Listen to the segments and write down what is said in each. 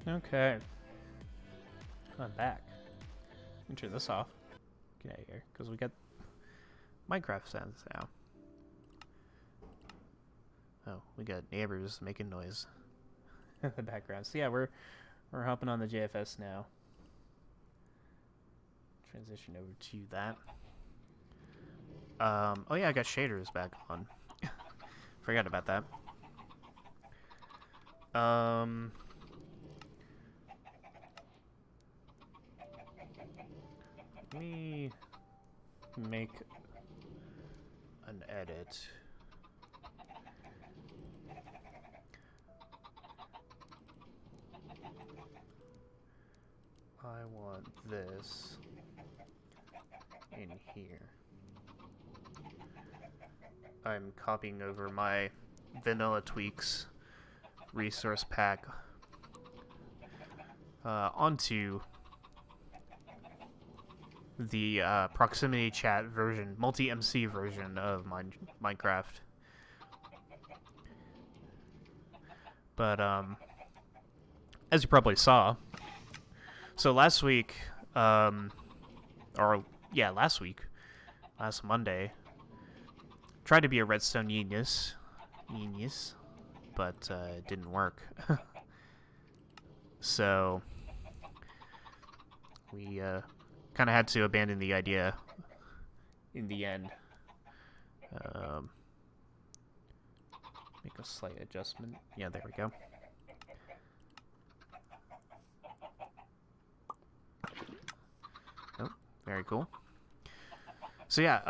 Okay, I'm back. Let me turn this off. Get out of here, because we got Minecraft sounds now. Oh, we got neighbors making noise in the background. So yeah, we're hopping on the JFS now. Transition over to that. Oh yeah, I got shaders back on. Forgot about that. Let me make an edit. I want this in here. I'm copying over my vanilla tweaks resource pack onto the proximity chat version, multi-MC version of Minecraft. But as you probably saw, so last week, last Monday, tried to be a redstone genius, but it didn't work. So we kind of had to abandon the idea in the end. Make a slight adjustment. Yeah, there we go. Oh, very cool. So yeah,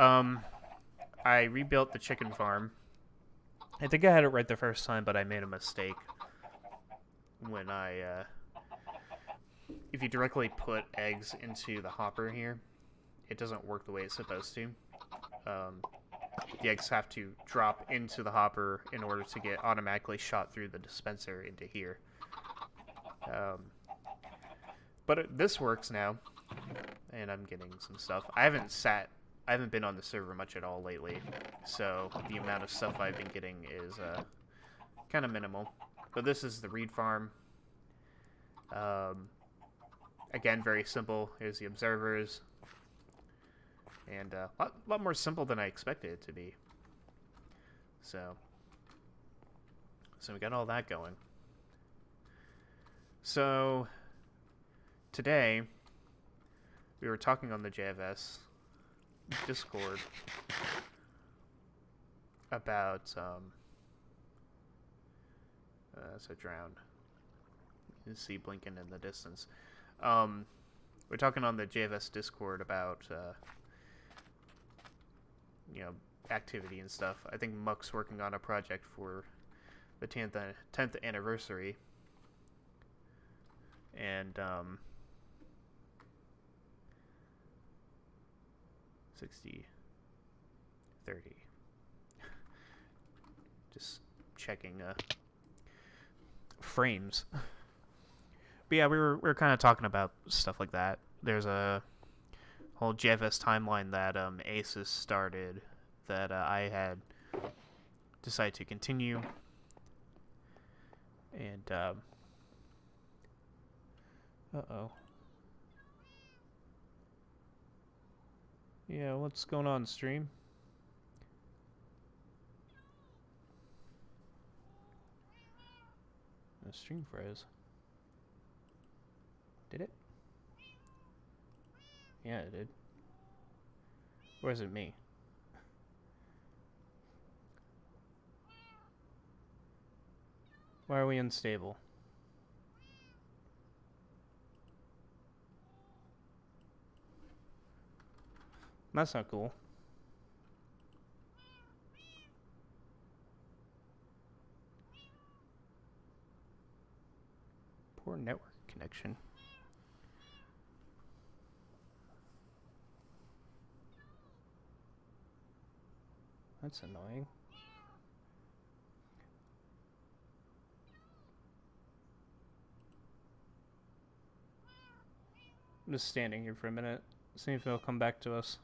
I rebuilt the chicken farm. I think I had it right the first time, but I made a mistake when if you directly put eggs into the hopper here, it doesn't work the way it's supposed to. The eggs have to drop into the hopper in order to get automatically shot through the dispenser into here. But this works now, and I'm getting some stuff. I haven't been on the server much at all lately, so the amount of stuff I've been getting is kind of minimal. But this is the reed farm. Again, very simple. Here's the observers. And a lot more simple than I expected it to be. So we got all that going. So today we were talking on the JFS Discord about so drowned. You can see blinking in the distance. We're talking on the JFS Discord about activity and stuff. I think Muck's working on a project for the 10th anniversary, and 60 30. Just checking frames. But yeah, we were kind of talking about stuff like that. There's a whole JFS timeline that Asus started that I had decided to continue. And uh-oh. Yeah, what's going on, stream? The stream froze. Did it? Yeah, it did. Or is it me? Why are we unstable? That's not cool. Poor network connection. That's annoying. I'm just standing here for a minute, seeing if they'll come back to us.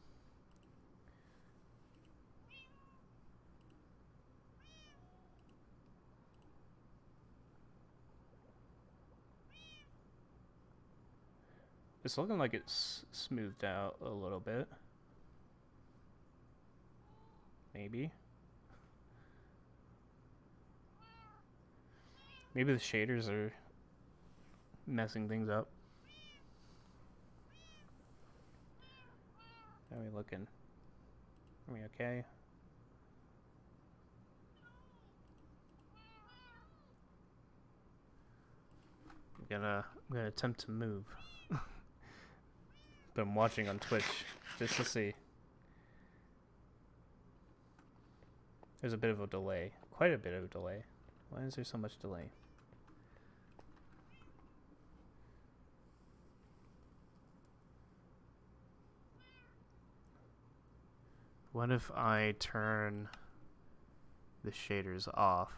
It's looking like it's smoothed out a little bit. Maybe. Maybe the shaders are messing things up. How are we looking? Are we okay? I'm gonna attempt to move. But I'm watching on Twitch just to see. There's a bit of a delay. Quite a bit of a delay. Why is there so much delay? What if I turn the shaders off?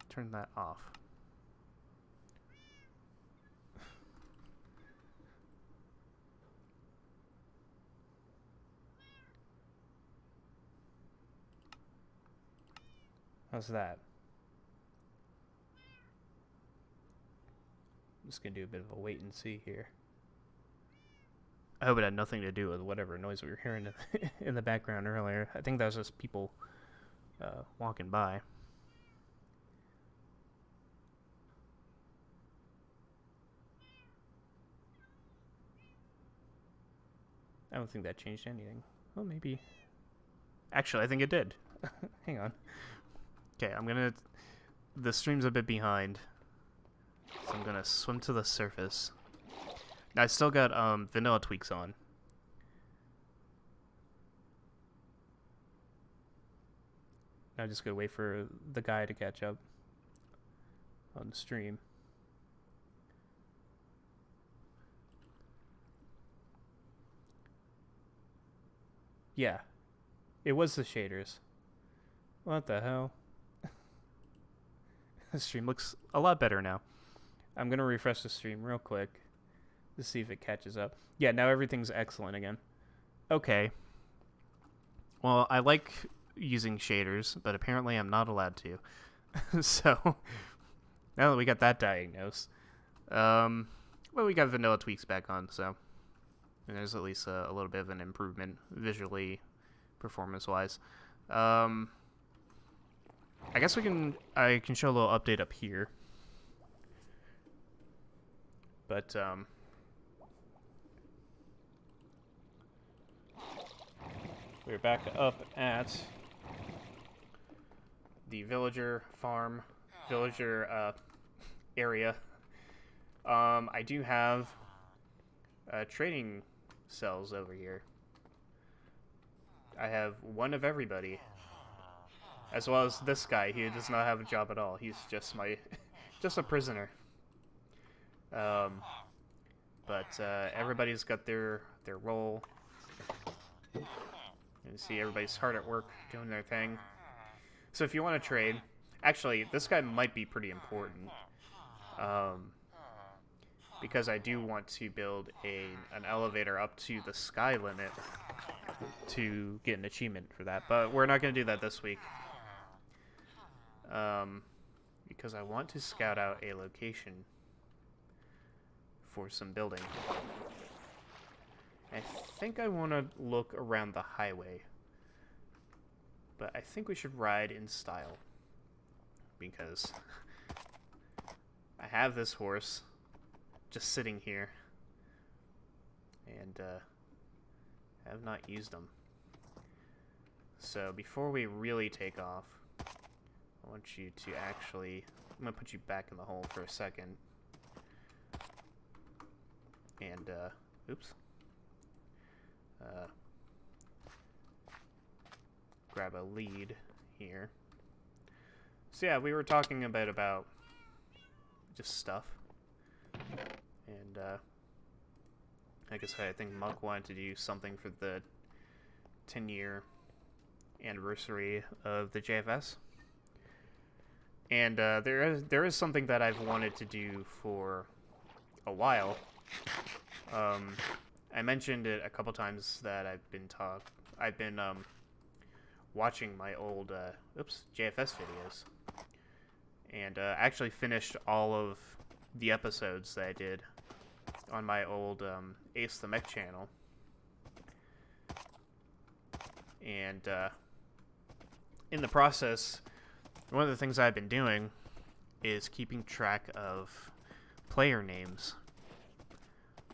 Turn that off. How's that? I'm just gonna do a bit of a wait and see here. I hope it had nothing to do with whatever noise we were hearing in the background earlier. I think that was just people walking by. I don't think that changed anything. Well, maybe. Actually, I think it did. Hang on. Okay, the stream's a bit behind, so I'm gonna swim to the surface. Now, I still got vanilla tweaks on. Now, just gonna wait for the guy to catch up on the stream. Yeah, it was the shaders. What the hell? The stream looks a lot better now. I'm gonna refresh the stream real quick to see if it catches up. Yeah, now everything's excellent again. Okay. Well, I like using shaders, but apparently I'm not allowed to. So, now that we got that diagnosed, well, we got vanilla tweaks back on, so and there's at least a little bit of an improvement visually, performance-wise. I guess I can show a little update up here. But, we're back up at the villager area. I do have trading cells over here. I have one of everybody. As well as this guy, he does not have a job at all. He's just just a prisoner. But everybody's got their role. You see everybody's hard at work doing their thing. So if you want to trade, actually, this guy might be pretty important. Because I do want to build an elevator up to the sky limit to get an achievement for that. But we're not going to do that this week. Because I want to scout out a location for some building. I think I want to look around the highway. But I think we should ride in style. Because I have this horse just sitting here. And I have not used them. So before we really take off, I want you to actually... I'm going to put you back in the hole for a second. And, oops. Grab a lead here. So yeah, we were talking a bit about just stuff. And, I guess I think Muck wanted to do something for the 10-year anniversary of the JFS. And there is something that I've wanted to do for a while. I mentioned it a couple times that I've been watching my old JFS videos, and actually finished all of the episodes that I did on my old Ace the Mech channel. And in the process, one of the things I've been doing is keeping track of player names.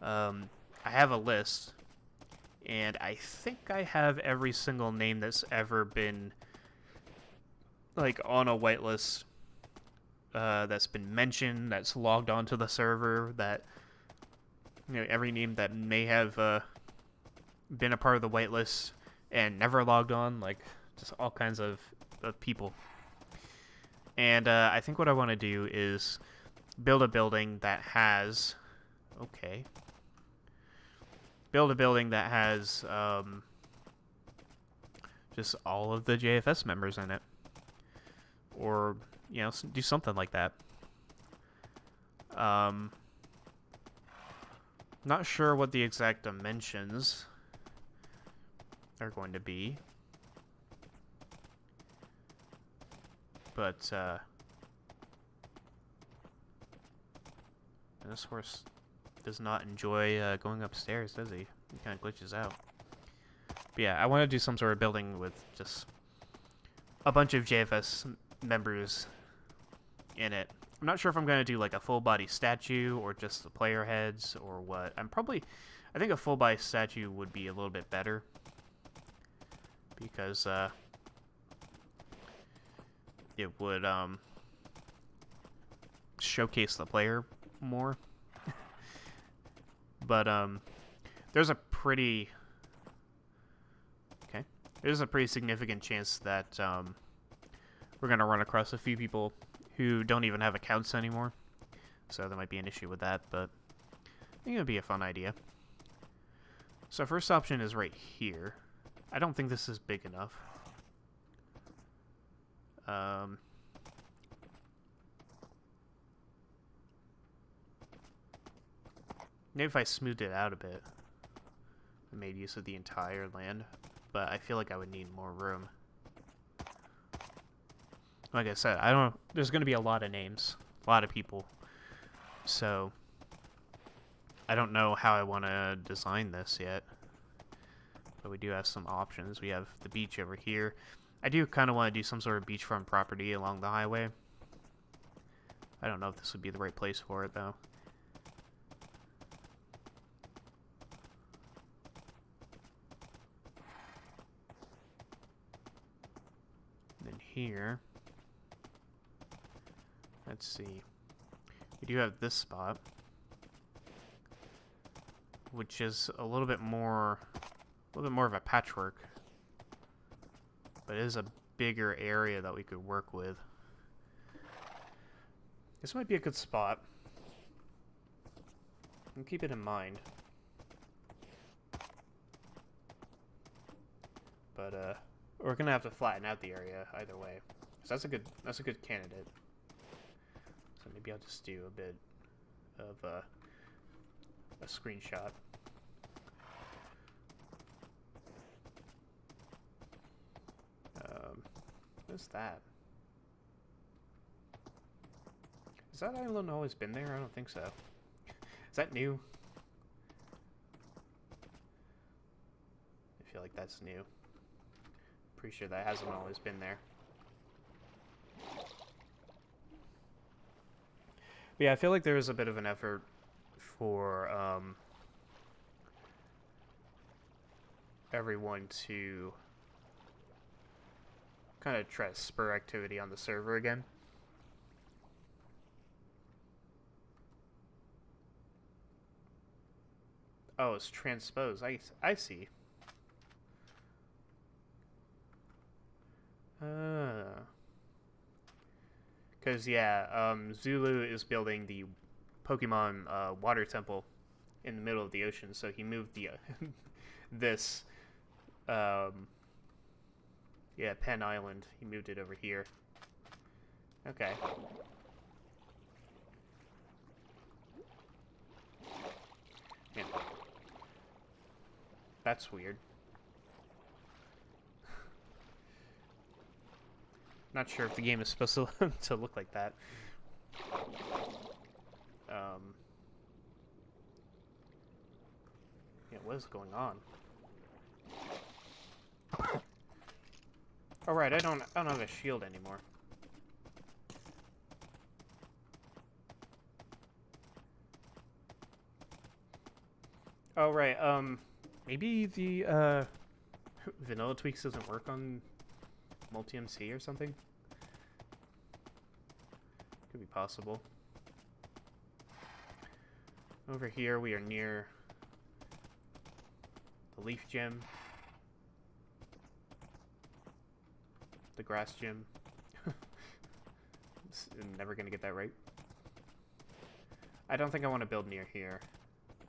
I have a list, and I think I have every single name that's ever been like on a whitelist, that's been mentioned, that's logged onto the server, that, you know, every name that may have been a part of the whitelist and never logged on, like just all kinds of people. And I think what I want to do is build a building that has, just all of the JFS members in it, or, you know, do something like that. Not sure what the exact dimensions are going to be, but this horse does not enjoy going upstairs, does he? He kind of glitches out. But yeah, I want to do some sort of building with just a bunch of JFS members in it. I'm not sure if I'm going to do like a full body statue or just the player heads or what. I think a full body statue would be a little bit better, because it would showcase the player more. But there's a pretty significant chance that we're gonna run across a few people who don't even have accounts anymore, so there might be an issue with that, but I think it'd be a fun idea. So first option is right here. I don't think this is big enough. Maybe if I smoothed it out a bit and made use of the entire land, but I feel like I would need more room. Like I said, there's going to be a lot of names, a lot of people, so I don't know how I want to design this yet, but we do have some options. We have the beach over here. I do kind of want to do some sort of beachfront property along the highway. I don't know if this would be the right place for it, though. And then here, let's see. We do have this spot, which is a little bit more of a patchwork, but it is a bigger area that we could work with. This might be a good spot. And keep it in mind. But we're gonna have to flatten out the area either way. So that's a good candidate. So maybe I'll just do a bit of a screenshot. What's that? Has that island always been there? I don't think so. Is that new? I feel like that's new. Pretty sure that hasn't always been there. But yeah, I feel like there is a bit of an effort for everyone to kind of try to spur activity on the server again. Oh, it's transpose. I see. Because, yeah, Zulu is building the Pokemon water temple in the middle of the ocean, so he moved the this yeah, Penn Island. He moved it over here. Okay. Yeah. That's weird. Not sure if the game is supposed to to look like that. Yeah, what is going on? Oh right, I don't have a shield anymore. Oh right, maybe the vanilla tweaks doesn't work on multi-MC or something? Could be possible. Over here we are near the leaf gym. The grass gym. I'm never gonna get that right. I don't think I want to build near here.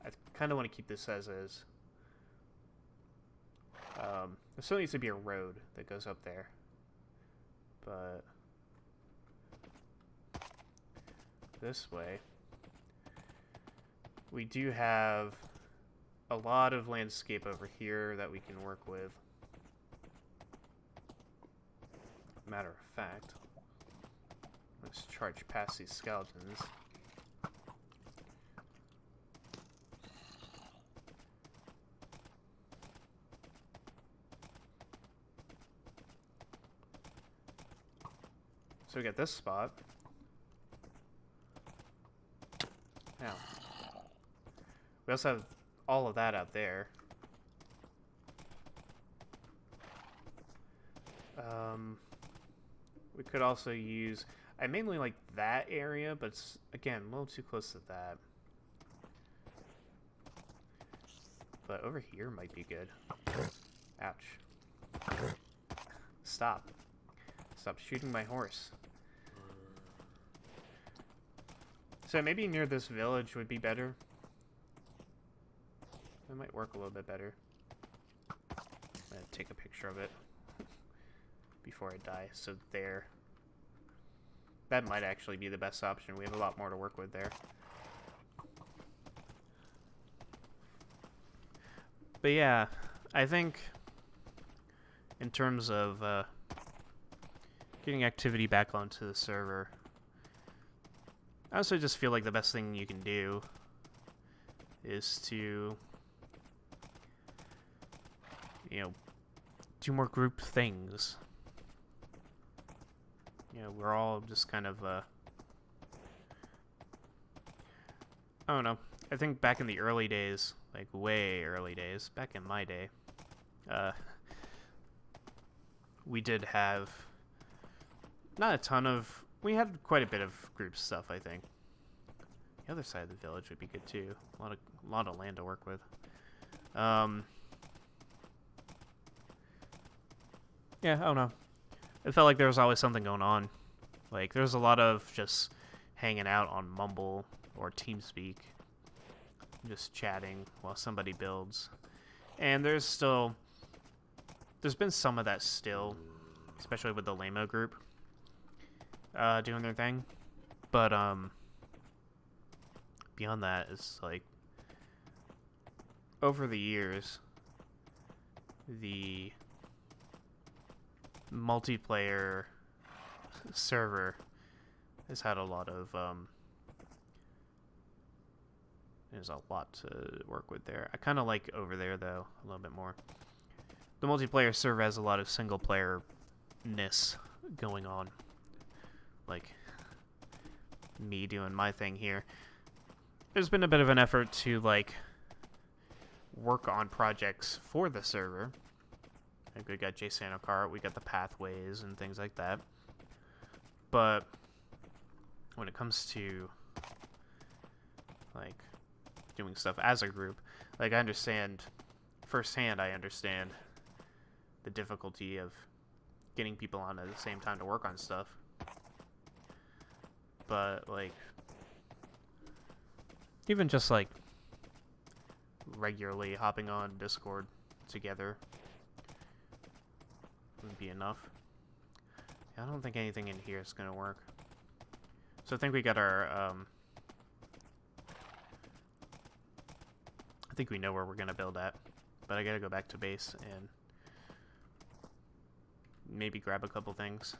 I kind of want to keep this as is. There still needs to be a road that goes up there. But this way, we do have a lot of landscape over here that we can work with. Matter of fact, let's charge past these skeletons. So we got this spot. Now, we also have all of that out there. We could also use... I mainly like that area, but it's, again, a little too close to that. But over here might be good. Ouch. Stop. Stop shooting my horse. So maybe near this village would be better. That might work a little bit better. I'm gonna take a picture of it before I die. So there. That might actually be the best option. We have a lot more to work with there. But yeah, I think in terms of getting activity back onto the server, I also just feel like the best thing you can do is to, you know, do more group things. You know, we're all just kind of, I don't know. I think back in the early days, like way early days, back in my day, we did have not a ton of... We had quite a bit of group stuff, I think. The other side of the village would be good too. A lot of land to work with. Yeah, I don't know. It felt like there was always something going on. Like, there was a lot of just hanging out on Mumble or TeamSpeak, just chatting while somebody builds. And there's been some of that still, especially with the Lamo group doing their thing. But beyond that, it's like, over the years, the multiplayer server has had a lot of there's a lot to work with there. I kind of like over there though a little bit more. The multiplayer server has a lot of single player-ness going on, like me doing my thing here. There's been a bit of an effort to like work on projects for the server. Like we got JSON Cart, we got the pathways and things like that. But when it comes to like doing stuff as a group, like I understand firsthand, I understand the difficulty of getting people on at the same time to work on stuff. But like even just like regularly hopping on Discord together would be enough. I don't think anything in here is gonna work. So I think we got our I think we know where we're gonna build at, but I gotta go back to base and maybe grab a couple things.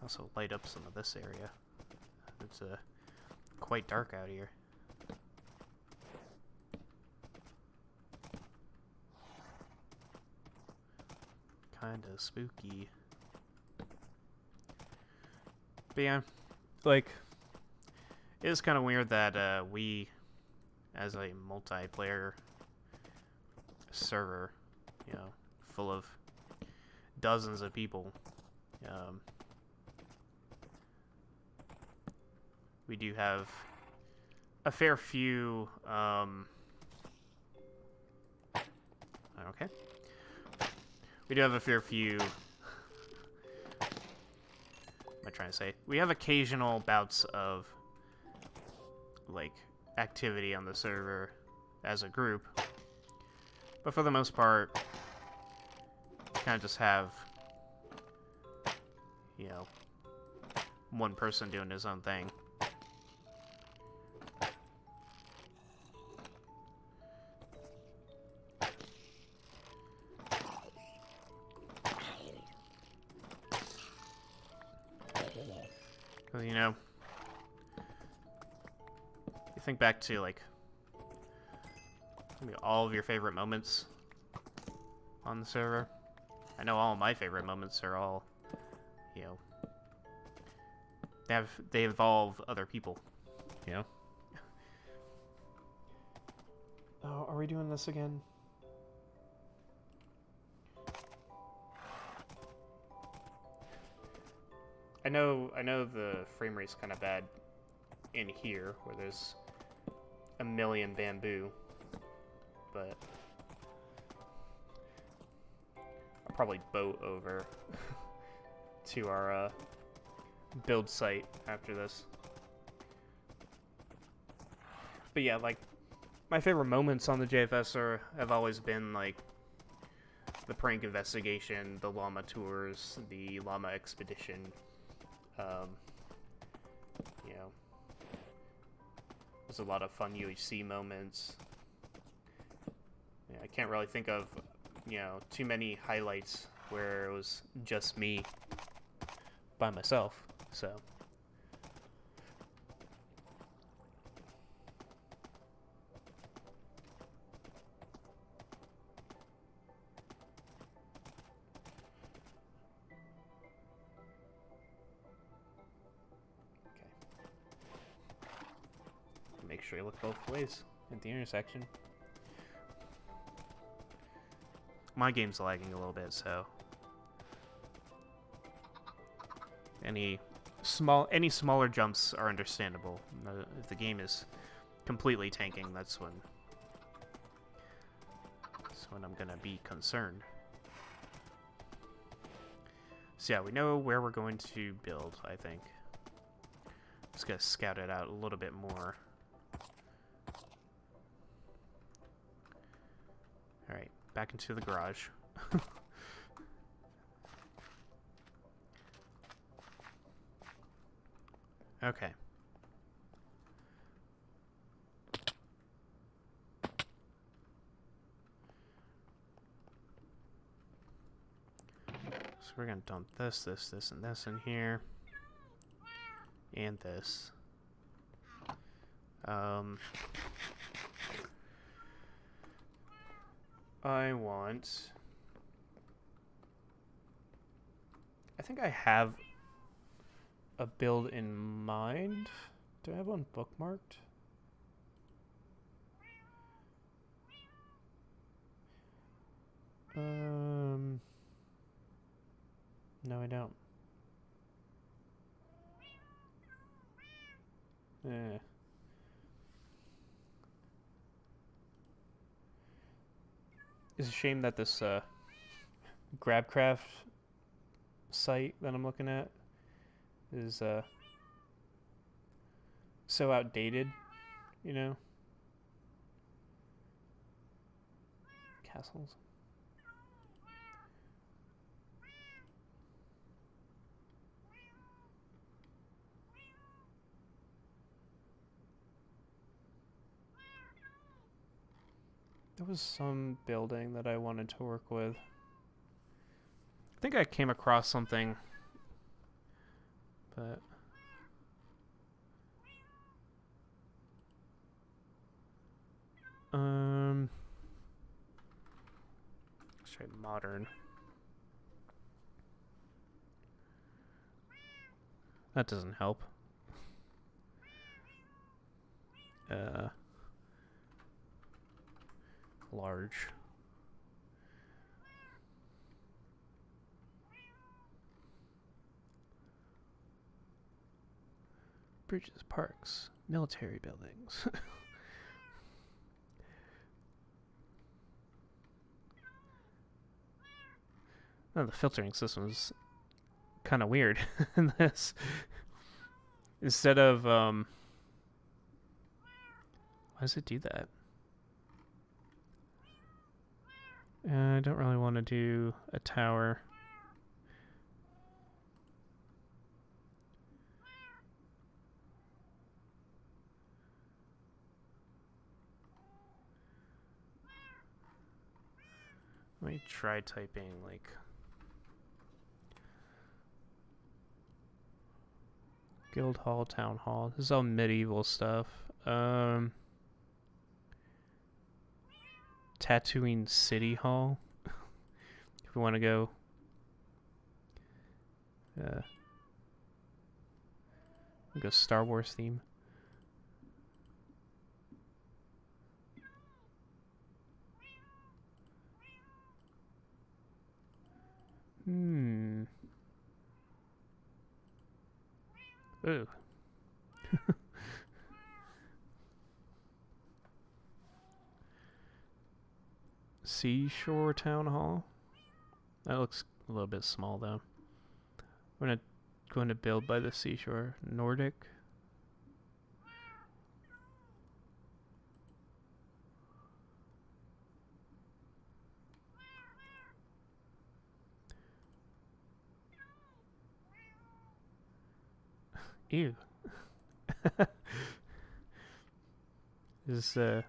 Also light up some of this area. It's quite dark out here. Kinda spooky. But yeah, like, it is kind of weird that we, as a multiplayer server, you know, full of dozens of people, we do have a fair few, okay. We do have a fair few, what am I trying to say? We have occasional bouts of, like, activity on the server as a group. But for the most part, kind of just have, you know, one person doing his own thing. Because, you know, you think back to, like, maybe all of your favorite moments on the server. I know all of my favorite moments are all, you know, they involve other people, you know? Oh, are we doing this again? I know the frame rate's kind of bad in here, where there's a million bamboo, but I'll probably boat over to our build site after this. But yeah, like, my favorite moments on the JFS have always been, like, the prank investigation, the llama tours, the llama expedition. You know, there's a lot of fun UHC moments. Yeah, I can't really think of, you know, too many highlights where it was just me by myself, so. Make sure you look both ways at the intersection. My game's lagging a little bit, so any smaller jumps are understandable. If the game is completely tanking, that's when I'm gonna be concerned. So yeah, we know where we're going to build, I think. Just gotta scout it out a little bit more. Alright, back into the garage. Okay. So we're gonna dump this, and this in here. And this. I think I have a build in mind. Do I have one bookmarked? No, I don't. It's a shame that this GrabCraft site that I'm looking at is so outdated, you know? Castles. There was some building that I wanted to work with. I think I came across something but let's try modern. That doesn't help. Large. Bridges, parks, military buildings. Oh, the filtering system is kind of weird in this. Instead of, why does it do that? I don't really want to do a tower. Let me try typing, like, Guild Hall, Town Hall. This is all medieval stuff. Tatooine City Hall. If we want to go. We'll go Star Wars theme. Ooh. Seashore Town Hall. That looks a little bit small though. We're going to build by the seashore. Nordic. Ew. This man,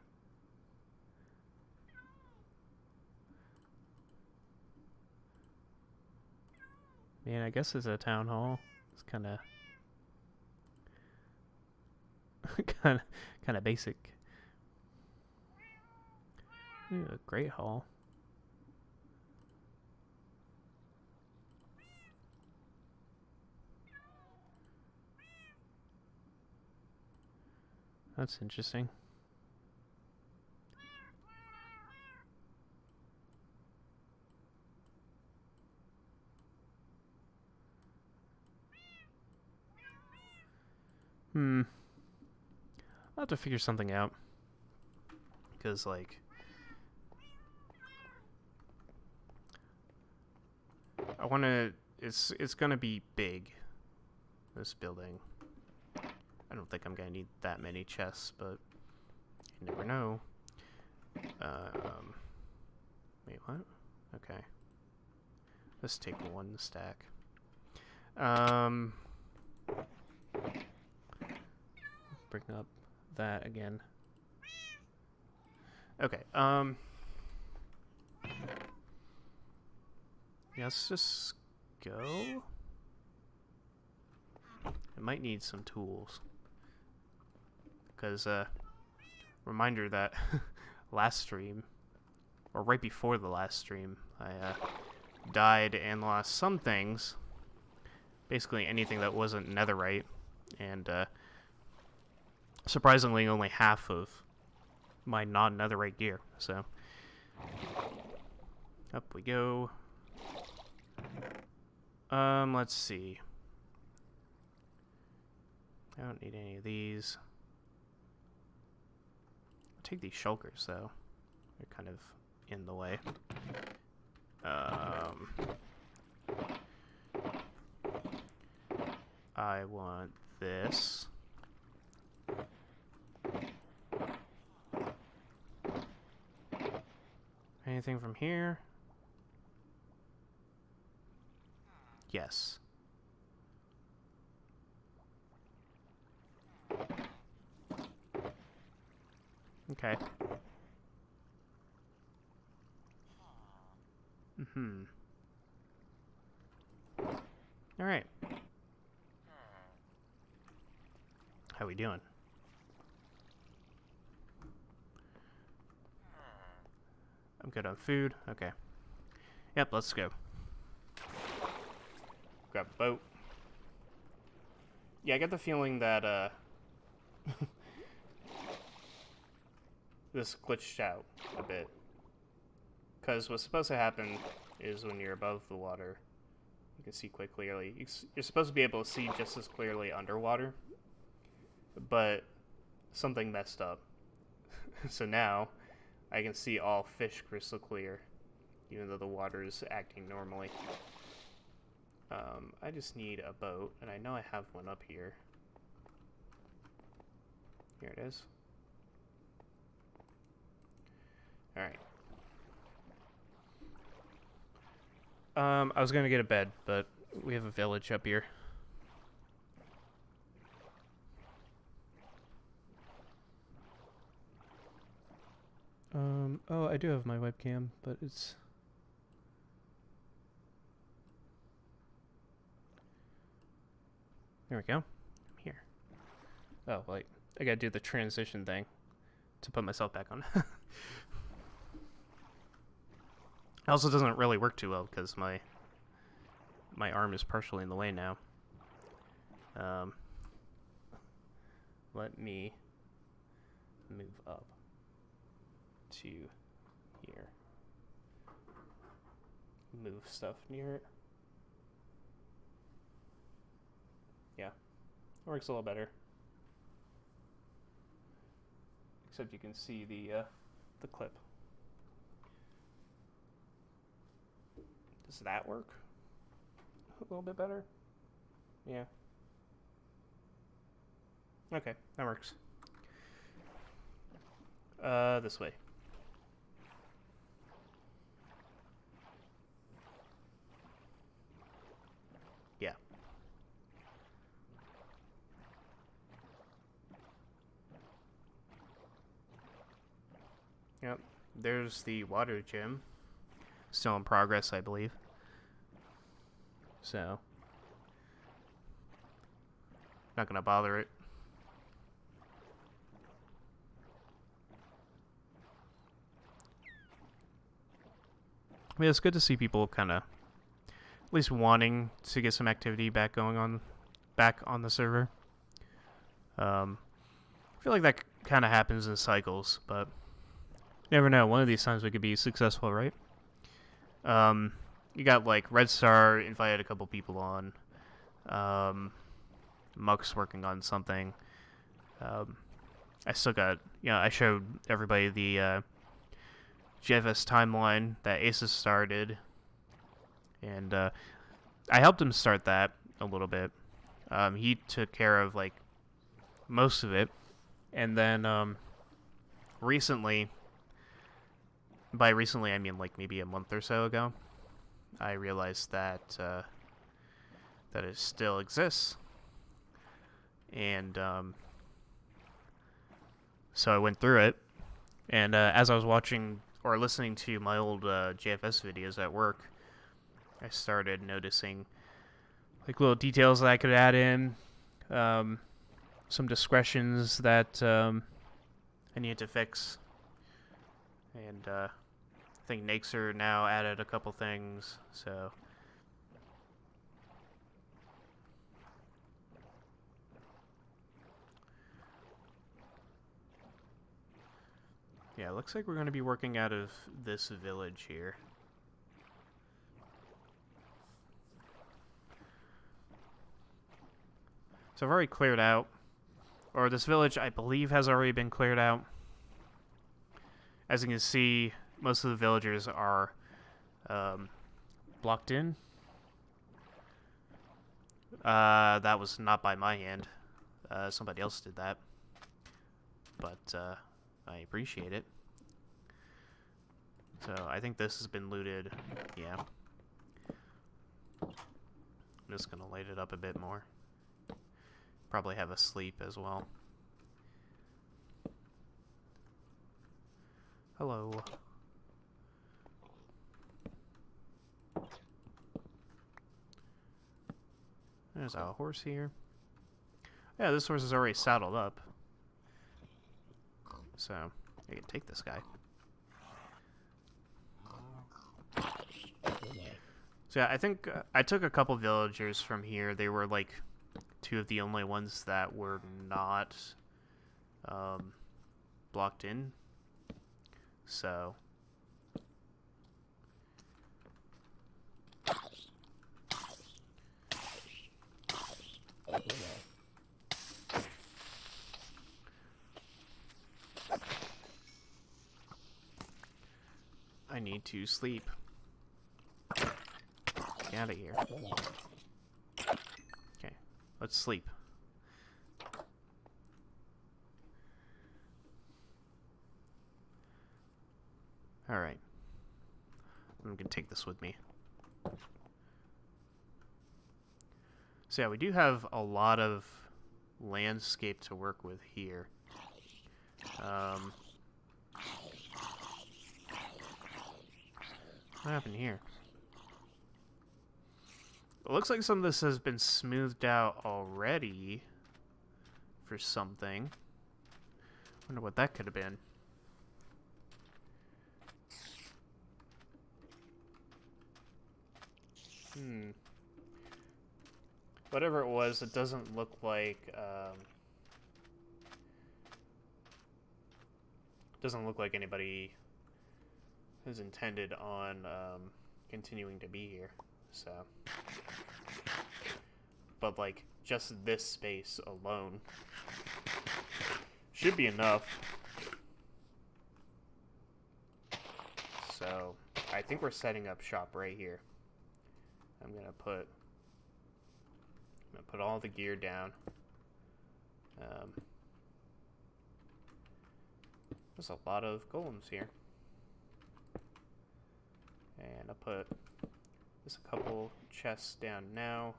I guess it's a town hall. It's kind of kind of basic. Ooh, a great hall. That's interesting. I'll have to figure something out. Because, like, I want to... It's going to be big, this building. I don't think I'm going to need that many chests, but you never know. Wait, what? Okay. Let's take one stack. Bring up that again. Okay, yeah, let's just go. I might need some tools. Because, reminder that last stream, or right before the last stream, I died and lost some things. Basically anything that wasn't netherite. And, surprisingly only half of my non-netherite gear. So, up we go. Let's see. I don't need any of these. I'll take these shulkers, though. They're kind of in the way. I want this. Anything from here? Yes. Okay. Alright. How we doing? I'm good on food. Okay. Yep, let's go. Grab a boat. Yeah, I get the feeling that, this glitched out a bit. Because what's supposed to happen is when you're above the water, you can see quite clearly. You're supposed to be able to see just as clearly underwater, but something messed up. So now, I can see all fish crystal clear, even though the water is acting normally. I just need a boat, and I know I have one up here. Here it is. Alright. I was gonna get a bed, but we have a village up here. Oh, I do have my webcam, but it's... There we go. I'm here. Oh, wait. I gotta do the transition thing to put myself back on. It also doesn't really work too well because my arm is partially in the way now. Let me move up to here. Move stuff near it. Yeah, it works a little better. Except you can see the clip. Does that work? A little bit better? Yeah. Okay, that works. This way. Yeah. Yep. There's the water gym. Still in progress, I believe. So, not gonna bother it. I mean, it's good to see people kind of at least wanting to get some activity back on the server. I feel like that kind of happens in cycles, but you never know. One of these times we could be successful, right? You got like Red Star invited a couple people on. Muck's working on something. I still got, I showed everybody the JFS timeline that Aces started, and I helped him start that a little bit. He took care of like most of it, and then recently, by recently I mean like maybe a month or so ago, I realized that that it still exists, and so I went through it, and as I was watching or listening to my old JFS videos at work, I started noticing like little details that I could add in, some discretions that I needed to fix, and I think Naxer now added a couple things, so yeah, it looks like we're going to be working out of this village here. So I've already cleared out, or this village I believe has already been cleared out. As you can see, most of the villagers are blocked in. That was not by my hand. Somebody else did that. But I appreciate it. So I think this has been looted. Yeah. I'm just gonna light it up a bit more. Probably have a sleep as well. Hello. There's a horse here. Yeah, this horse is already saddled up. So, I can take this guy. So yeah, I think I took a couple villagers from here. They were like 2 of the only ones that were not blocked in. So I need to sleep. Get out of here. Okay, let's sleep. Alright. I'm gonna take this with me. So yeah, we do have a lot of landscape to work with here. What happened here? It looks like some of this has been smoothed out already for something. Wonder what that could have been. Whatever it was, it doesn't look like anybody is intended on continuing to be here. So, but like just this space alone should be enough. So I think we're setting up shop right here. I'm gonna put all the gear down. There's a lot of golems here. And I'll put just a couple chests down now.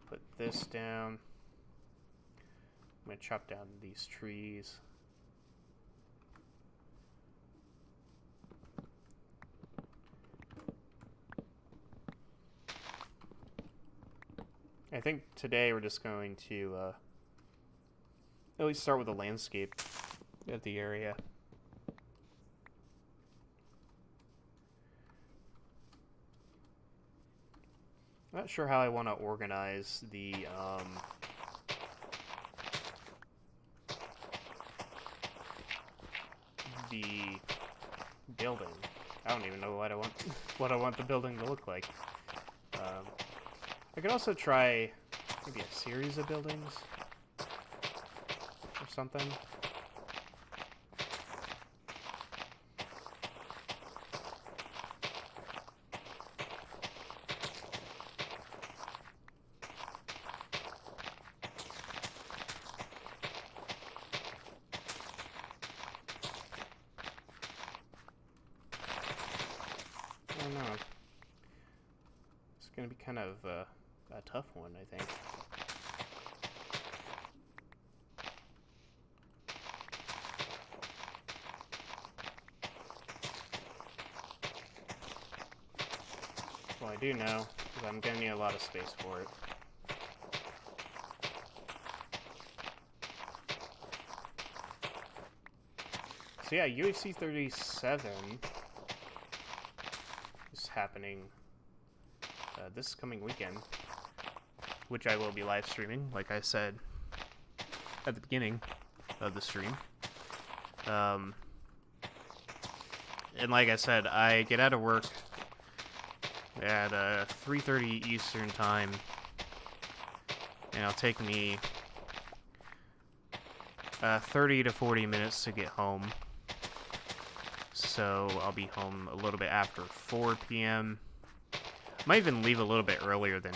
Put this down. I'm going to chop down these trees. I think today we're just going to at least start with the landscape of the area. I'm not sure how I want to organize the building. I don't even know what I want the building to look like. I could also try maybe a series of buildings or something. I don't know. It's gonna be kind of a tough one, I think. Well, I do know, because I'm gonna need a lot of space for it. So yeah, UHC 37 is happening this coming weekend, which I will be live streaming, like I said at the beginning of the stream. And like I said, I get out of work at 3:30 Eastern time, and it'll take me 30 to 40 minutes to get home. So I'll be home a little bit after 4 p.m. Might even leave a little bit earlier than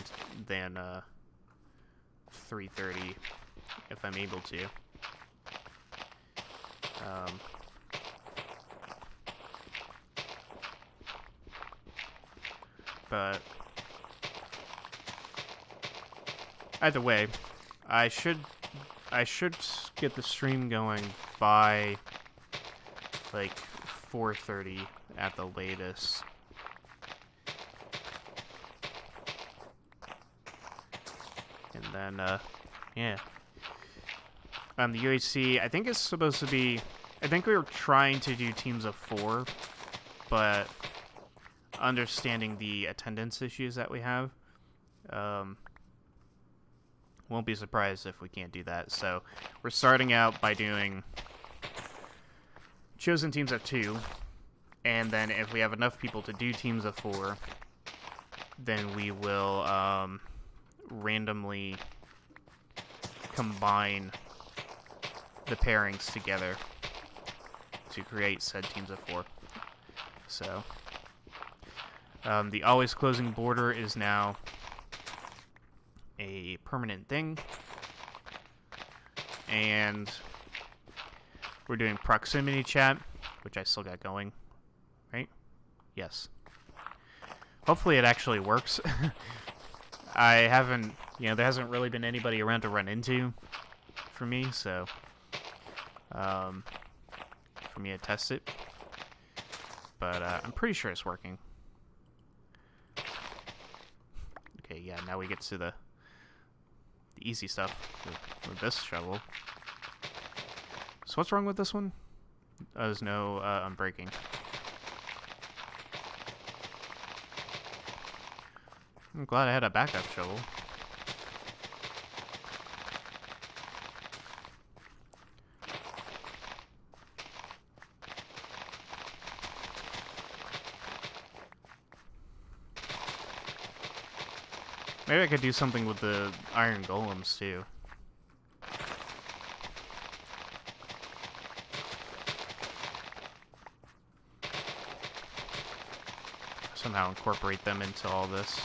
3:30 if I'm able to. But either way, I should get the stream going by like 4:30 at the latest. And then yeah. The UHC, I think it's supposed to be... I think we were trying to do teams of 4, but understanding the attendance issues that we have, won't be surprised if we can't do that. So we're starting out by doing chosen teams of 2, and then if we have enough people to do teams of 4, then we will randomly combine the pairings together to create said teams of 4. So the always closing border is now a permanent thing, and we're doing proximity chat, which I still got going, right? Yes. Hopefully it actually works. I haven't, there hasn't really been anybody around to run into for me, so for me to test it, but I'm pretty sure it's working. Okay, yeah, now we get to the easy stuff with this shovel. So what's wrong with this one? Oh, there's no unbreaking. I'm glad I had a backup shovel. Maybe I could do something with the iron golems too. Somehow incorporate them into all this.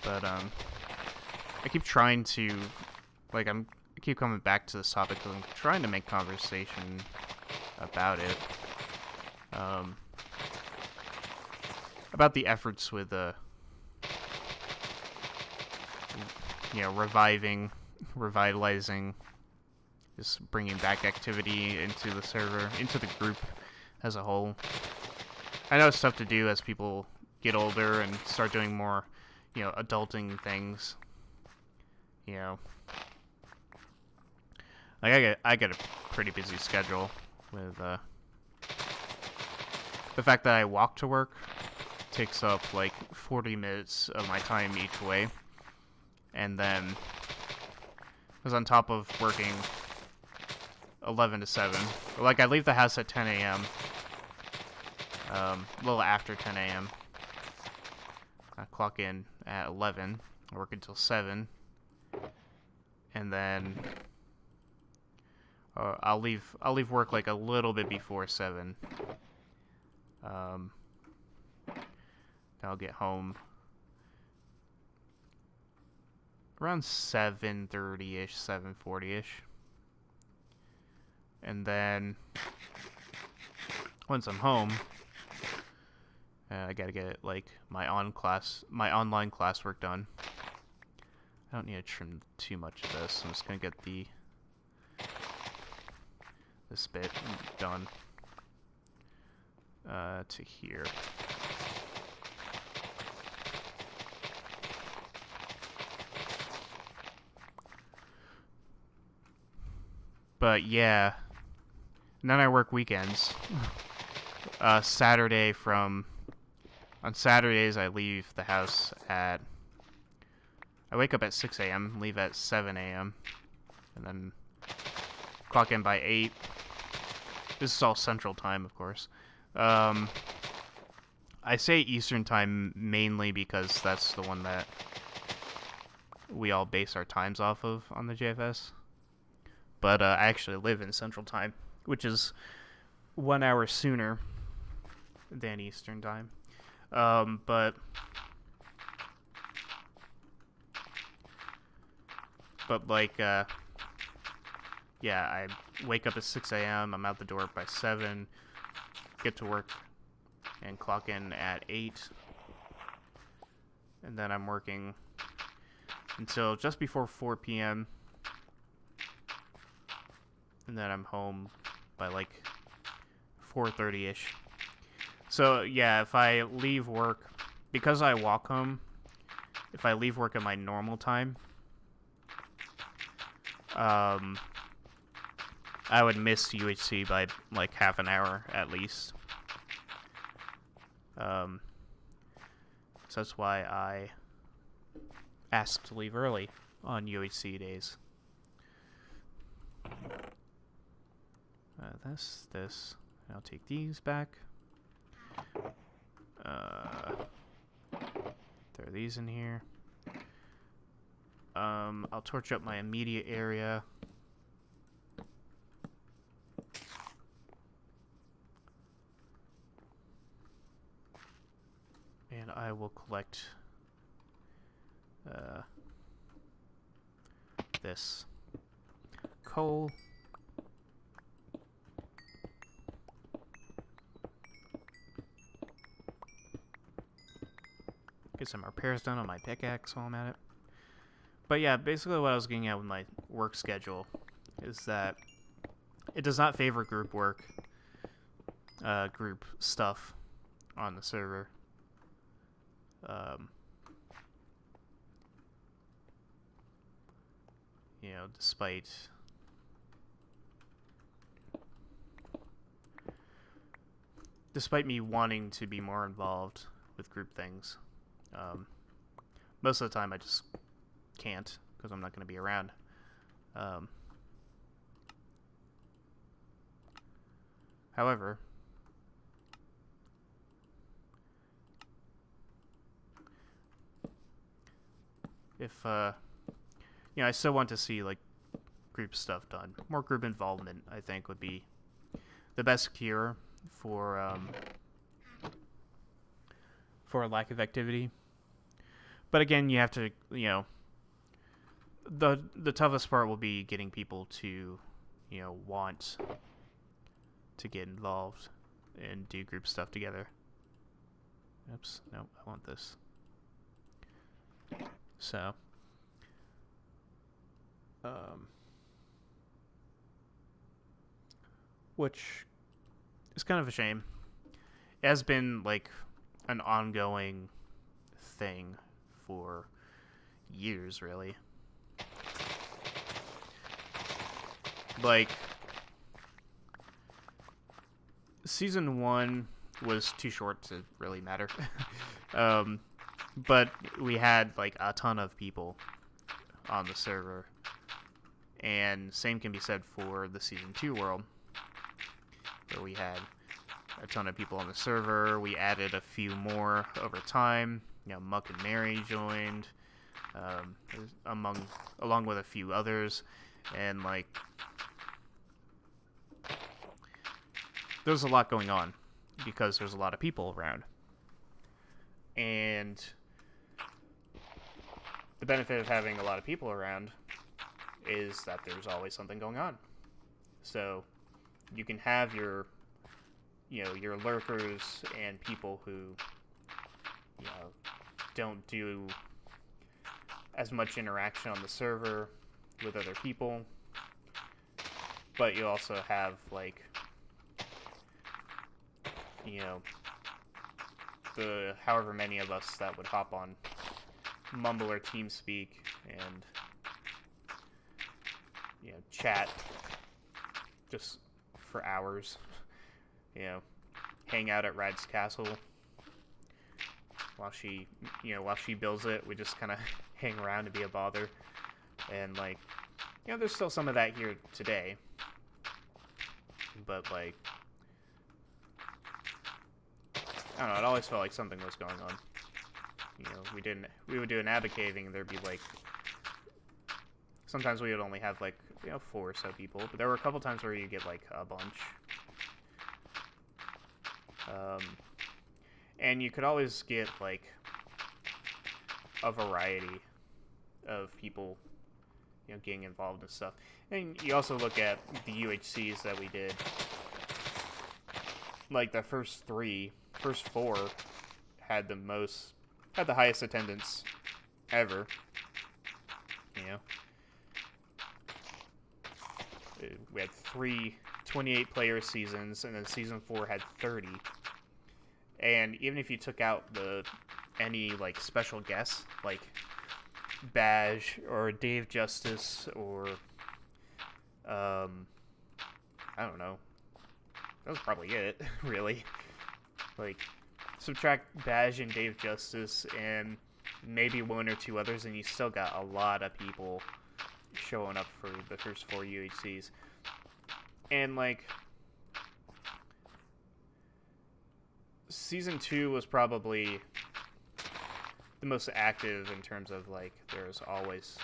But I keep trying to, like, I keep coming back to this topic because I'm trying to make conversation about it. About the efforts with, revitalizing, just bringing back activity into the server, into the group as a whole. I know it's tough to do as people get older and start doing more, adulting things. Like I get a pretty busy schedule with the fact that I walk to work takes up like 40 minutes of my time each way, and then because on top of working 11 to 7, like I leave the house at 10 a.m. A little after 10 a.m. I clock in at 11. I work until 7, and then I'll leave work like a little bit before 7. I'll get home around 7:30ish, 7:40ish, and then once I'm home, I gotta get like my online classwork done. I don't need to trim too much of this. I'm just gonna get this bit done to here. But yeah, and then I work weekends. On Saturdays I leave the house I wake up at 6 a.m., leave at 7 a.m., and then clock in by 8. This is all Central Time, of course. I say Eastern Time mainly because that's the one that we all base our times off of on the JFS. But I actually live in Central Time, which is 1 hour sooner than Eastern Time. But like, yeah, I wake up at 6 a.m., I'm out the door by 7, get to work and clock in at 8, and then I'm working until just before 4 p.m., and then I'm home by like 4:30ish. So yeah, if I leave work, because I walk home, if I leave work at my normal time, I would miss UHC by like half an hour at least. So that's why I asked to leave early on UHC days. This. I'll take these back. Throw these in here. I'll torch up my immediate area. And I will collect this coal. Get some repairs done on my pickaxe while I'm at it. But yeah, basically what I was getting at with my work schedule is that it does not favor group work, group stuff on the server. You know, despite me wanting to be more involved with group things, most of the time I just can't because I'm not going to be around. However, if you know, I still want to see like group stuff done. More group involvement, I think, would be the best cure for a lack of activity. But again, you have to, you know, the toughest part will be getting people to, you know, want to get involved and do group stuff together. Oops, no, I want this. So, which is kind of a shame. It has been like an ongoing thing for years, really. Like, season 1 was too short to really matter. But we had like a ton of people on the server, and same can be said for the season 2 world, where we had a ton of people on the server. We added a few more over time. You know, Muck and Mary joined, along with a few others, and like there's a lot going on because there's a lot of people around. And the benefit of having a lot of people around is that there's always something going on. So you can have your, you know, your lurkers and people who, you know, don't do as much interaction on the server with other people. But you also have, like, you know, the however many of us that would hop on Mumble or TeamSpeak and, you know, chat just for hours. You know, hang out at Rad's castle while she builds it. We just kind of hang around to be a bother. And, like, you know, there's still some of that here today. But, like, I don't know, it always felt like something was going on. You know, we would do an ABBA caving and there'd be like, sometimes we would only have like, you know, 4 or so people, but there were a couple times where you get like a bunch. And you could always get like a variety of people, you know, getting involved and stuff. And you also look at the UHCs that we did. Like the first 4 had the highest attendance ever. You know, we had 3 28-player seasons, and then season 4 had 30. And even if you took out any like special guests like Badge or Dave Justice or I don't know, that was probably it. Really, like subtract Badge and Dave Justice and maybe one or two others, and you still got a lot of people showing up for the first 4 UHCs. And like Season 2 was probably the most active in terms of like there's almost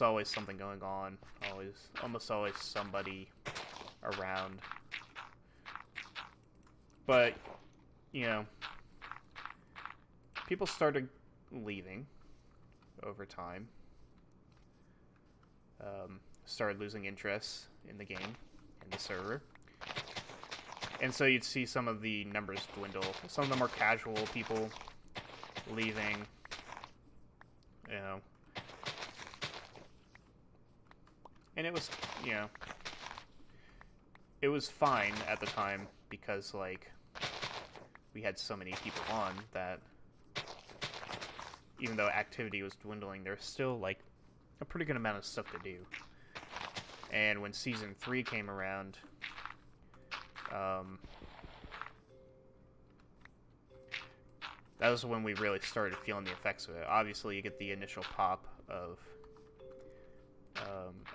always something going on, almost always somebody around. But you know, people started leaving over time. Started losing interest in the game and the server. And so you'd see some of the numbers dwindle. Some of the more casual people leaving, you know. And it was, you know, it was fine at the time because, like, we had so many people on that even though activity was dwindling, there's still, like, a pretty good amount of stuff to do. And when Season 3 came around, that was when we really started feeling the effects of it. Obviously, you get the initial pop of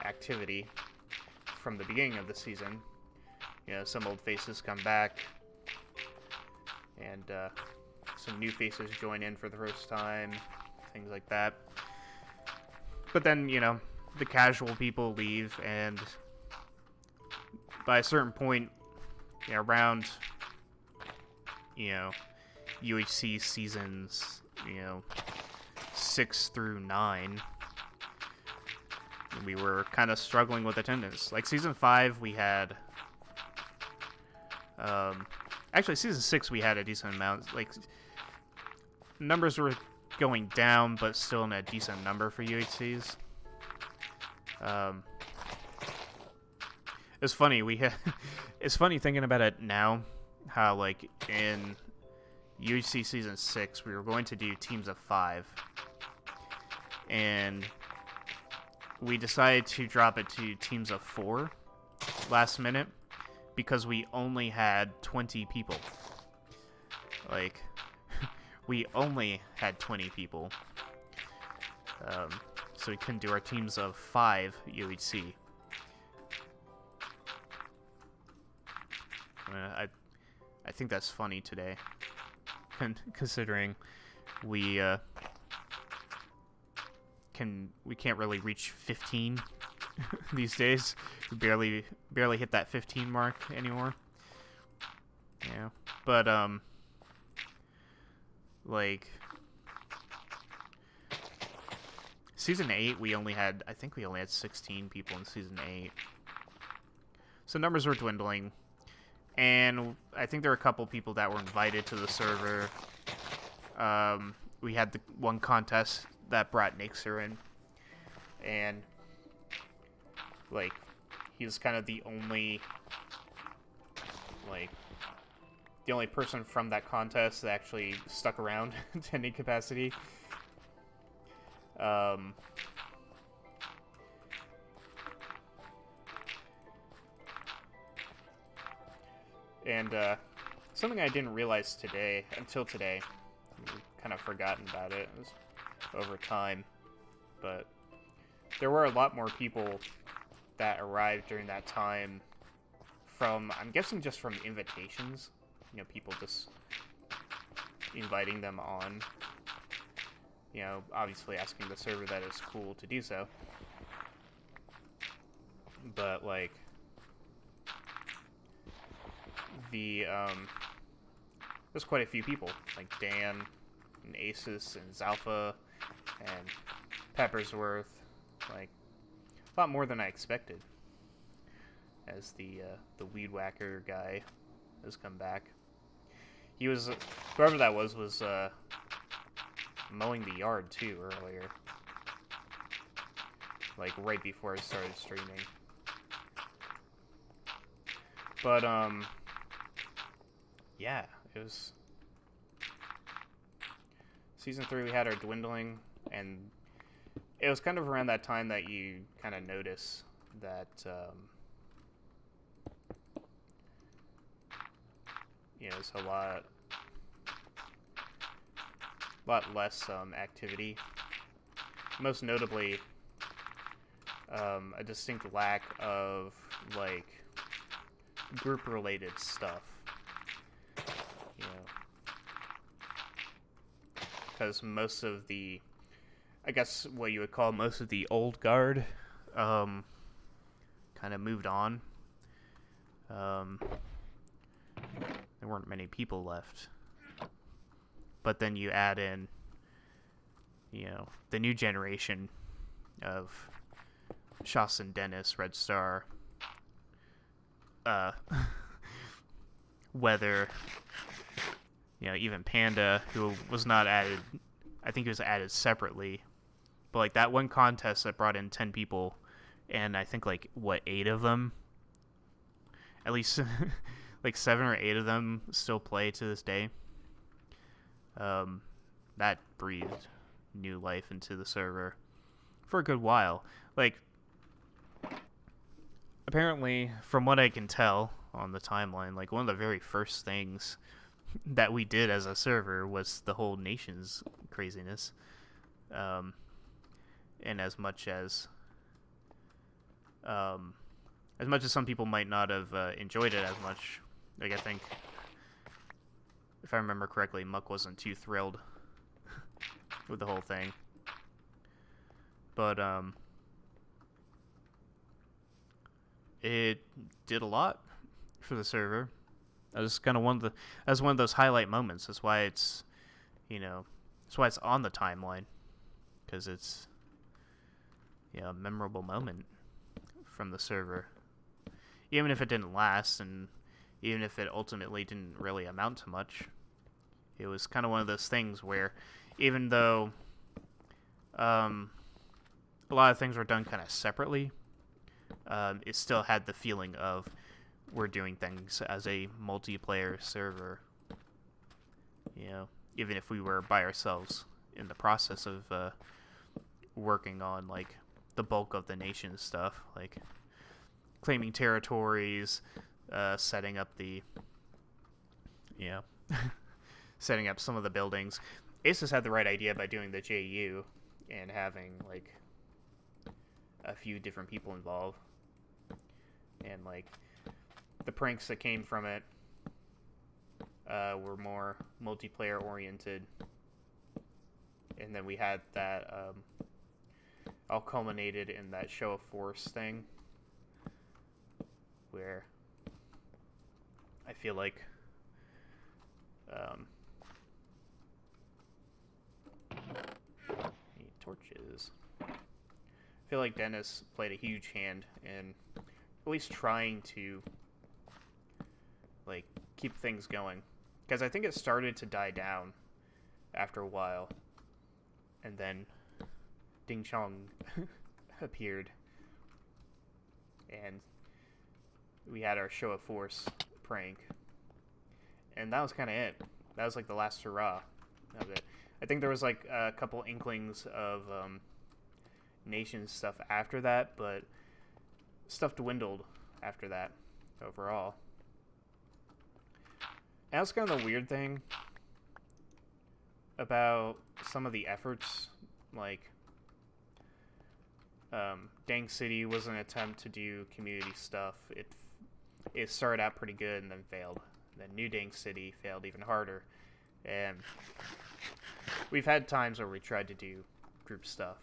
activity from the beginning of the season. You know, some old faces come back, and some new faces join in for the first time, things like that. But then, you know, the casual people leave, and by a certain point, you know, around, you know, UHC seasons, you know, 6 through 9, we were kind of struggling with attendance. Like, Season 5, we had... actually, Season 6, we had a decent amount. Like, numbers were going down, but still in a decent number for UHCs. It's funny, we had... it's funny thinking about it now, how, like, in UHC Season 6, we were going to do teams of 5. And we decided to drop it to teams of 4 last minute because we only had 20 people. Like, we only had 20 people. So we couldn't do our teams of 5 UHC. I think that's funny today, considering we can't really reach 15 these days. We barely hit that 15 mark anymore. Yeah, but like Season 8, I think we only had 16 people in Season 8. So numbers were dwindling. And I think there were a couple people that were invited to the server. We had the one contest that brought Nixer in. And, like, he was kind of the only person from that contest that actually stuck around to any capacity. And something I didn't realize until today, I've kind of forgotten about it over time, but there were a lot more people that arrived during that time from, I'm guessing just from invitations, you know, people just inviting them on, you know, obviously asking the server that it's cool to do so, but like, there's quite a few people, like Dan, and Asus, and Zalpha, and Peppersworth, like, a lot more than I expected, as the Weed Whacker guy has come back. He was, whoever that was mowing the yard, too, earlier, like, right before I started streaming. But, yeah, it was season 3. We had our dwindling, and it was kind of around that time that you kind of notice that it's a lot less activity. Most notably, a distinct lack of like group-related stuff. You know, because most of the, I guess what you would call most of the old guard, kind of moved on. There weren't many people left. But then you add in, the new generation of Shasin, Dennis, Red Star, Weather, even Panda, who was not added. I think he was added separately. But like that one contest that brought in 10 people, and I think 8 of them, at least like 7 or 8 of them still play to this day. That breathed new life into the server for a good while. Like, apparently, from what I can tell on the timeline, like one of the very first things that we did as a server was the whole nation's craziness. And as much as some people might not have enjoyed it as much, like I think, if I remember correctly, Muck wasn't too thrilled with the whole thing. But it did a lot for the server. That was kind of one of those highlight moments. That's why it's on the timeline, because it's a memorable moment from the server. Even if it didn't last, and even if it ultimately didn't really amount to much, it was kind of one of those things where, even though a lot of things were done kind of separately, it still had the feeling of we're doing things as a multiplayer server. Even if we were by ourselves in the process of working on like the bulk of the nation stuff, like claiming territories, setting up the setting up some of the buildings. Asus had the right idea by doing the JU and having like a few different people involved, and like the pranks that came from it were more multiplayer oriented, and then we had that all culminated in that show of force thing where I feel like need torches. I feel like Dennis played a huge hand in at least trying to like keep things going, because I think it started to die down after a while, and then Ding Chong appeared, and we had our show of force prank, and that was kind of it. That was like the last hurrah of it. I think there was like a couple inklings of nation stuff after that, but stuff dwindled after that overall. And that's kind of the weird thing about some of the efforts, like Dang City was an attempt to do community stuff. It started out pretty good and then failed. Then New Dang City failed even harder. And we've had times where we tried to do group stuff.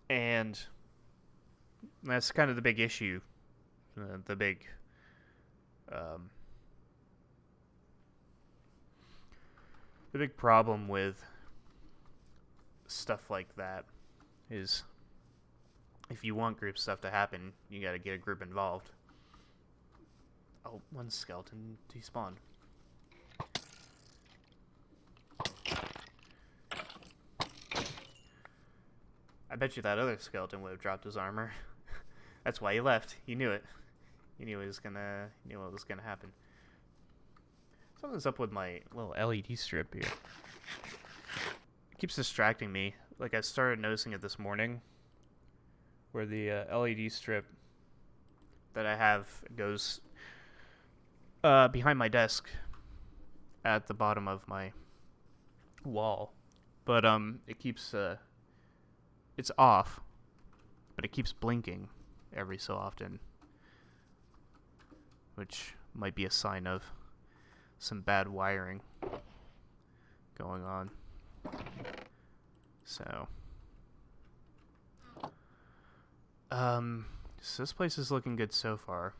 And that's kind of the big issue. The big problem with stuff like that is if you want group stuff to happen, you gotta get a group involved. Oh, one skeleton despawned. I bet you that other skeleton would have dropped his armor. That's why he left. He knew it. He knew what was gonna happen. Something's up with my little LED strip here. It keeps distracting me. Like, I started noticing it this morning, where the LED strip that I have goes behind my desk at the bottom of my wall. But it keeps it's off, but it keeps blinking every so often, which might be a sign of some bad wiring going on. So so this place is looking good so far.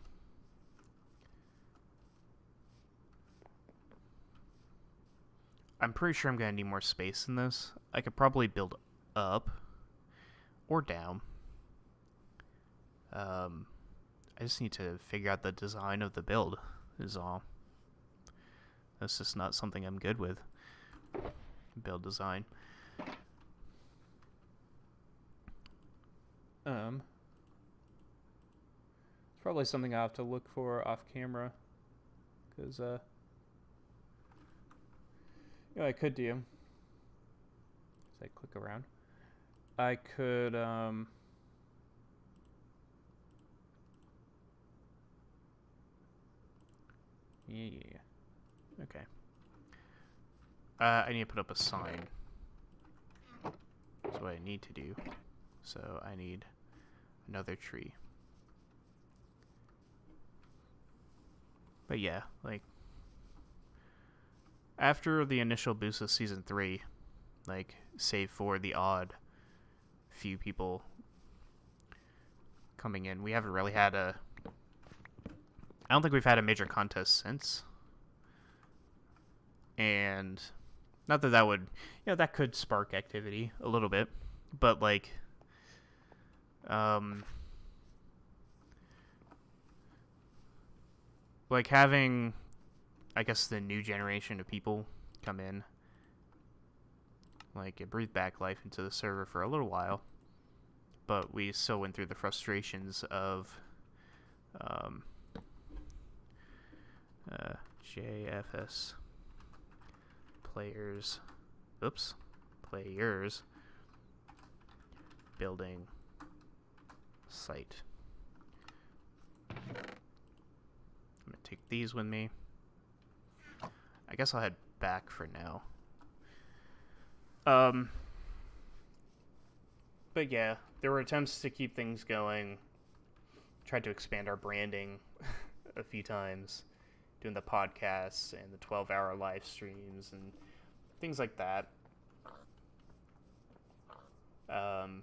I'm pretty sure I'm gonna need more space in this. I could probably build up or down. I just need to figure out the design of the build is all. That's just not something I'm good with. Build design. It's probably something I'll have to look for off camera, because you know, I could do. As I click around, I could yeah. Okay. I need to put up a sign. That's what I need to do. So I need another tree. But yeah, like, after the initial boost of Season 3, like, save for the odd few people coming in, we haven't really had a... I don't think we've had a major contest since. And not that that would, you know, that could spark activity a little bit, but like having, I guess, the new generation of people come in, like, it breathed back life into the server for a little while, but we still went through the frustrations of JFS players building site. I'm gonna take these with me. I guess I'll head back for now. But yeah, there were attempts to keep things going. Tried to expand our branding a few times, doing the podcasts and the 12-hour live streams and things like that. And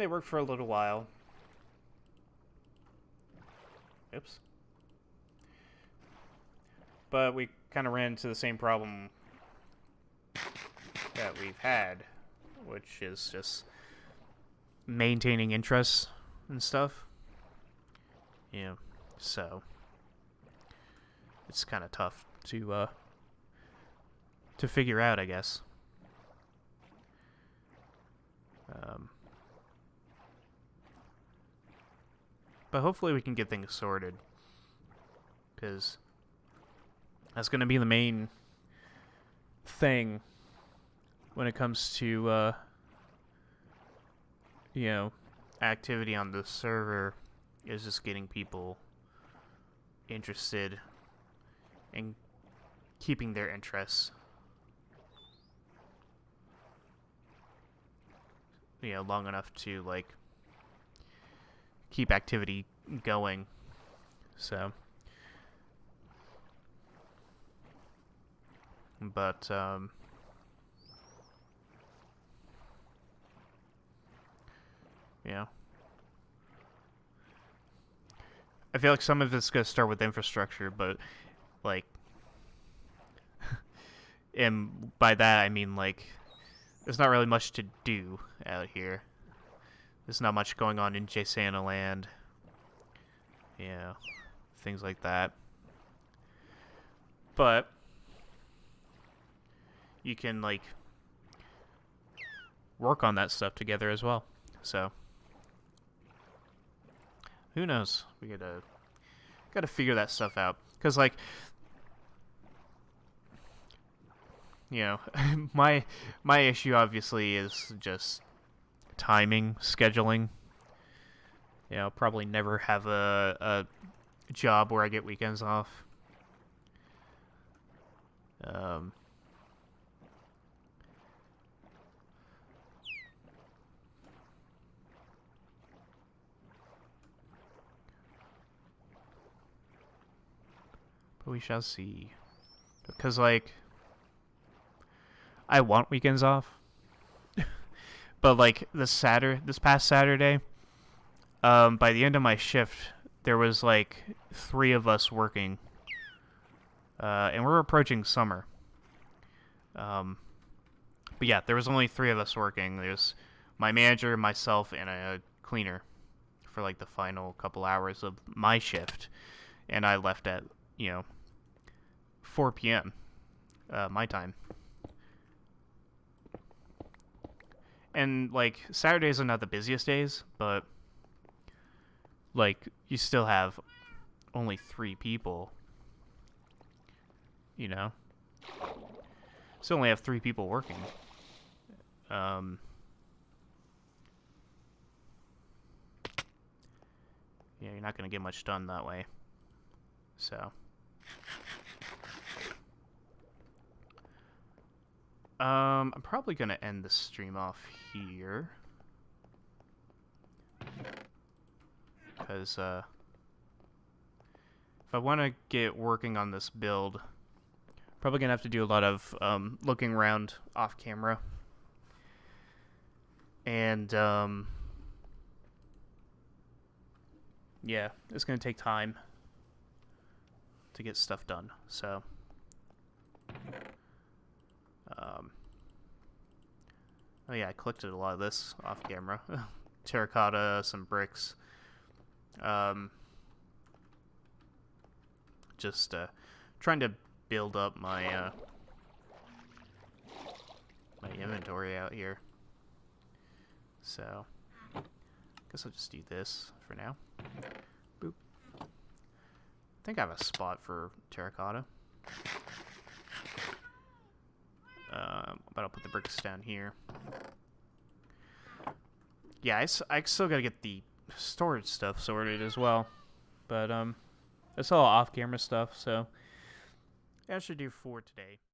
they worked for a little while. Oops. But we kind of ran into the same problem that we've had, which is just maintaining interest and stuff. Yeah, so it's kind of tough to figure out, I guess. But hopefully we can get things sorted, because that's going to be the main thing when it comes to you know, activity on the server, is just getting people interested and keeping their interests, you know, long enough to, like, keep activity going. So, but yeah, I feel like some of it's gonna start with infrastructure, but, like, and by that I mean, like, there's not really much to do out here. There's not much going on in Jasana Land. Yeah, things like that. But you can, like, work on that stuff together as well. So who knows? We could gotta figure that stuff out. Cause like, you know, my issue obviously is just timing, scheduling. You know, probably never have a job where I get weekends off. Um, but we shall see. Because, like, I want weekends off. But, like, this past Saturday, by the end of my shift, there was, like, 3 of us working. And we're approaching summer. But yeah, there was only 3 of us working. There's my manager, myself, and a cleaner for like the final couple hours of my shift. And I left at, 4 p.m. My time. And like Saturdays are not the busiest days, but like you still have only 3 people. You know? Still only have 3 people working. Yeah, you're not going to get much done that way. So. I'm probably going to end the stream off here. Because, if I want to get working on this build, probably going to have to do a lot of looking around off camera. And, yeah, it's going to take time to get stuff done, so. Oh yeah, I collected a lot of this off camera. Terracotta, some bricks. Just trying to build up my my inventory out here. So, guess I'll just do this for now. Boop. I think I have a spot for terracotta. But I'll put the bricks down here. Yeah, I still gotta get the storage stuff sorted as well. But, it's all off-camera stuff, so that should do for today.